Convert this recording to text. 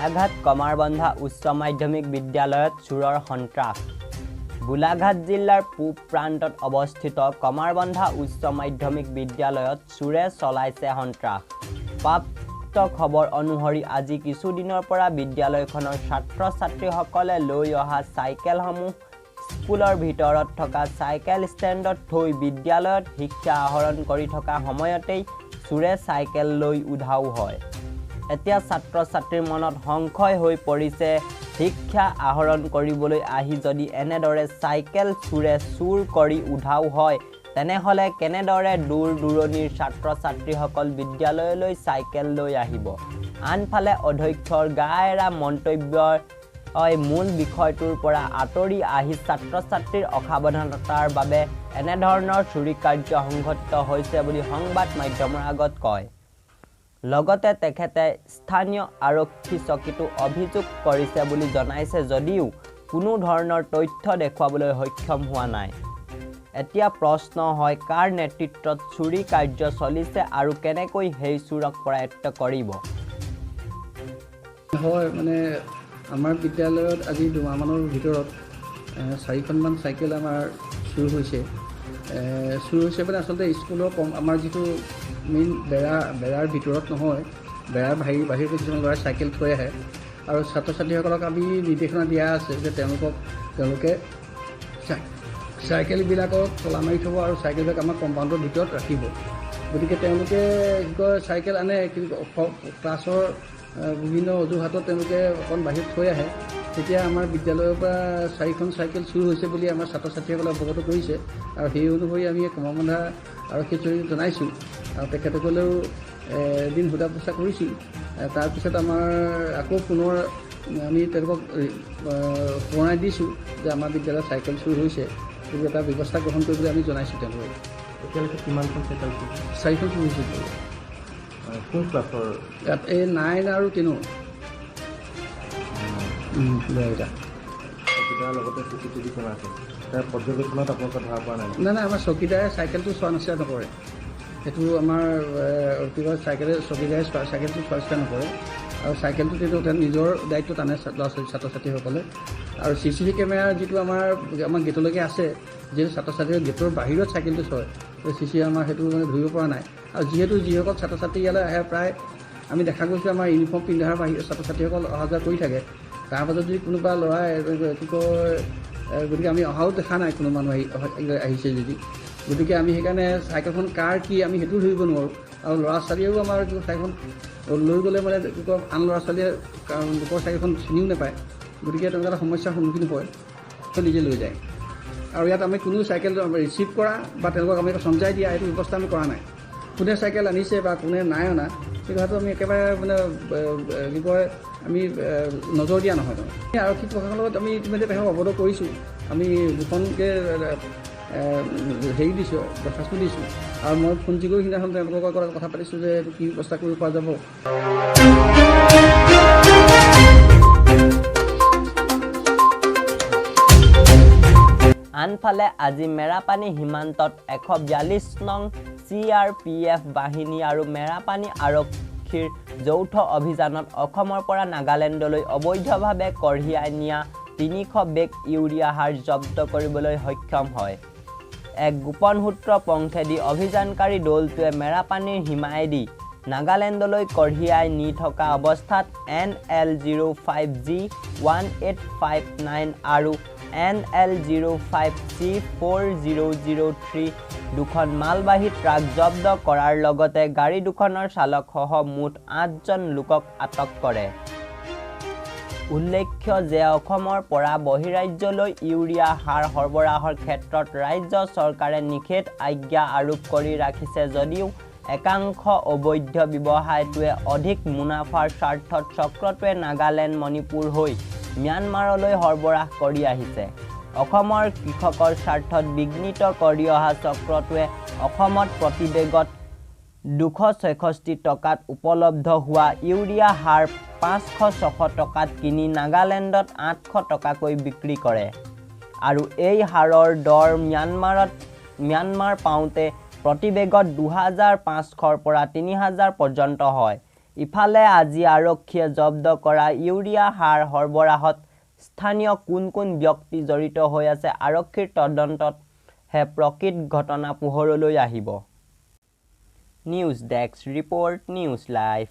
গোলাঘাট কমাৰবন্ধা উচ্চ মাধ্যমিক বিদ্যালয়ত চুৰৰ সন্ত্ৰাস। গোলাঘাট জিলাৰ পূব প্ৰান্তত অৱস্থিত কমাৰবন্ধা উচ্চ মাধ্যমিক বিদ্যালয়ত চুৰে চলাইছে সন্ত্ৰাস। প্ৰাপ্ত খবৰ অনুসৰি আজি কিছুদিনৰ পৰা বিদ্যালয়খনৰ ছাত্ৰ-ছাত্ৰীসকলে লৈ অহা চাইকেলসমূহ স্কুলৰ ভিতৰত থকা চাইকেল ষ্টেণ্ডত থৈ বিদ্যালয়ত শিক্ষা আহৰণ কৰি থকা সময়তেই চুৰে চাইকেল লৈ উধাও হয়। এতিয়া ছাত্ৰ-ছাত্ৰীৰ মনত সংশয় হৈ পৰিছে, শিক্ষা আহৰণ কৰিবলৈ আহি যদি এনেদৰে চাইকেল চুৰে চুৰ কৰি উধাও হয়, তেনেহ'লে কেনেদৰে দূৰ দূৰণিৰ ছাত্ৰ-ছাত্ৰীসকল বিদ্যালয়লৈ চাইকেল লৈ আহিব। আনফালে অধ্যক্ষৰ গা এৰা মন্তব্যৰ মূল বিষয়টোৰ পৰা আঁতৰি আহি ছাত্ৰ-ছাত্ৰীৰ অসাৱধানতাৰ বাবে এনেধৰণৰ চুৰি কাৰ্য সংঘটিত হৈছে বুলি সংবাদ মাধ্যমৰ আগত কয়। লগতে তেখেতে স্থানীয় আৰক্ষী চকীতো অভিযোগ কৰিছে বুলি জনাইছে যদিও কোনো ধৰণৰ তথ্য দেখুৱাবলৈ সক্ষম হোৱা নাই। এতিয়া প্ৰশ্ন হয়, কাৰ নেতৃত্বত চুৰি কাৰ্য চলিছে আৰু কেনেকৈ সেই চুৰক পৰায়ত্ত কৰিব? হয়, মানে আমাৰ বিদ্যালয়ত আজি দুমাহমানৰ ভিতৰত 4খনমান চাইকেল আমাৰ চুৰ হৈছে। মানে আচলতে স্কুলৰ আমাৰ যিটো মেইন বেৰাৰ ভিতৰত নহয়, বেৰাৰ বাহিৰত কিছুমান ল'ৰাই চাইকেল থৈ আহে আৰু ছাত্ৰ-ছাত্ৰীসকলক আমি নিৰ্দেশনা দিয়া আছে যে তেওঁলোকে চাইকেলবিলাকক তলা মাৰি থ'ব আৰু চাইকেলবিলাক আমাৰ কম্পাউণ্ডৰ ভিতৰত ৰাখিব। গতিকে তেওঁলোকে কি কয়, চাইকেল আনে, কিন্তু ক্লাছৰ বিভিন্ন অজুহাতত তেওঁলোকে অকণ বাহিৰত থৈ আহে। তেতিয়া আমাৰ বিদ্যালয়ৰ পৰা 4খন চাইকেল চুৰ হৈছে বুলি আমাৰ ছাত্ৰ-ছাত্ৰীসকলে অৱগত কৰিছে আৰু সেই অনুসৰি আমি কমাৰবন্ধা আৰক্ষী চকীক জনাইছোঁ আৰু তেখেতসকলেও এদিন সোধা পোছা কৰিছোঁ। তাৰপিছত আমাৰ আকৌ পুনৰ আমি তেওঁলোকক সোঁৱৰাই দিছোঁ যে আমাৰ বিদ্যালয়ত চাইকেল চুৰ হৈছে, কিন্তু এটা ব্যৱস্থা গ্ৰহণ কৰিবলৈ আমি জনাইছোঁ তেওঁলোকক। এতিয়ালৈকে কিমানখন চাইকেল চুৰ? 4খন চুৰ হৈছে। কোন ক্লাছৰ? ইয়াত 9 আৰু 10 চকীদাৰৰ লগতে CCTV কেমেৰা আছে, তাৰ পৰ্যবেক্ষণত আপোনালোকে ধৰা পৰা নাই? নাই, আমাৰ চকীদাৰে চাইকেলটো চোৱা নিচিনা নকৰে। সেইটো আমাৰ কি কয়, চকীদাৰে চাইকেলটো চোৱা চিতা নকৰে আৰু চাইকেলটো তেওঁ নিজৰ দায়িত্বত আনে ছাত্ৰ-ছাত্ৰীসকলে। আৰু CCTV কেমেৰা যিটো আমাৰ গেটলৈকে আছে, যিহেতু ছাত্ৰ-ছাত্ৰীৰ গেটৰ বাহিৰত চাইকেলটো চয়, CCTV আমাৰ সেইটো মানে ধৰিব পৰা নাই। আৰু যিহেতু যিসকল ছাত্ৰ-ছাত্ৰী ইয়ালৈ আহে, প্ৰায় আমি দেখা গৈছোঁ আমাৰ ইউনিফৰ্ম পিন্ধাৰ বাহিৰত ছাত্ৰ-ছাত্ৰীসকল অহা যোৱা কৰি থাকে। তাৰ মাজত যদি কোনোবা ল'ৰাই কি কয়, গতিকে আমি অহাও দেখা নাই কোনো মানুহ আহিছে যদি। গতিকে আমি সেইকাৰণে চাইকেলখন কাৰ কি আমি সেইটো ধৰিব নোৱাৰোঁ। আৰু ল'ৰা ছোৱালীয়েও আমাৰ চাইকেলখন লৈ গ'লে মানে কি কয়, আন ল'ৰা ছোৱালীয়ে লোকৰ চাইকেলখন চিনিও নাপায়। গতিকে তেনেকুৱা এটা সমস্যাৰ সন্মুখীন হয়, নিজে লৈ যায়। আৰু ইয়াত আমি কোনো চাইকেল ৰিচিভ কৰা বা তেওঁলোকক আমি চমজাই দিয়া এইটো ব্যৱস্থা আমি কৰা নাই। কোনে চাইকেল আনিছে বা কোনে নাই অনা সেই কথাটো আমি একেবাৰে মানে কি কয়, আমি নজৰ দিয়া নহয়। আৰক্ষী প্ৰশাসনৰ লগত আমি ইতিমধ্যে তেওঁলোকক অৱগত কৰিছোঁ। আমি দুখনকৈ হেৰি দিছোঁ, দৰখাস্ত দিছোঁ আৰু মই ফোনযোগে সিদিনাখন তেওঁলোকৰ লগত কথা পাতিছোঁ যে এইটো কি ব্যৱস্থা কৰিব পৰা যাব। আনফালে আজি মেৰাপানী সীমান্তত 142 নং CRPF বাহিনী আৰু মেৰাপানী আৰক্ষীৰ যৌথ অভিযানত অসমৰ পৰা নাগালেণ্ডলৈ অবৈধভাৱে কঢ়িয়াই নিয়া 300 বেগ ইউৰিয়া সাৰ জব্দ কৰিবলৈ সক্ষম হয়। এক গোপন সূত্ৰ পংখেদি অভিযানকাৰী দলটোৱে মেৰাপানীৰ সীমায়েদি নাগালেণ্ডলৈ কঢ়িয়াই নি থকা অৱস্থাত NL05G1859 আৰু NL05C4003 দুখন মালবাহী ট্ৰাক জব্দ কৰাৰ লগতে গাড়ী দুখনৰ চালকসহ মুঠ 8জন লোকক আটক কৰে। উল্লেখ্য যে অসমৰ পৰা বহিৰাজ্যলৈ ইউৰিয়া সাৰ সৰবৰাহৰ ক্ষেত্ৰত ৰাজ্য চৰকাৰে নিষেধাজ্ঞা আৰোপ কৰি ৰাখিছে যদিও একাংশ অবৈধ ব্যৱসায়টোৱে অধিক মুনাফাৰ স্বাৰ্থত চক্ৰটোৱে নাগালেণ্ড, মণিপুৰ হৈ ম্যানমাৰলৈ সৰবৰাহ কৰি আহিছে। অসমৰ কৃষকৰ স্বাৰ্থত বিঘ্নিত কৰি অহা চক্ৰটোৱে অসমত প্ৰতি বেগত 266 টকাত উপলব্ধ হোৱা ইউৰিয়া সাৰ 500-600 টকাত কিনি নাগালেণ্ডত 800 টকাকৈ বিক্ৰী কৰে আৰু এই সাৰৰ দৰ ম্যানমাৰ পাওঁতে প্ৰতি বেগত 2500ৰ পৰা 3000 পৰ্যন্ত হয়। ইফালে আজি আৰক্ষীয়ে জব্দ কৰা ইউৰিয়া সাৰ সৰবৰাহত স্থানীয় কোন কোন ব্যক্তি জড়িত হৈ আছে আৰক্ষীৰ তদন্তত হে প্ৰকৃত ঘটনা পোহৰলৈ আহিব। News desk report news live.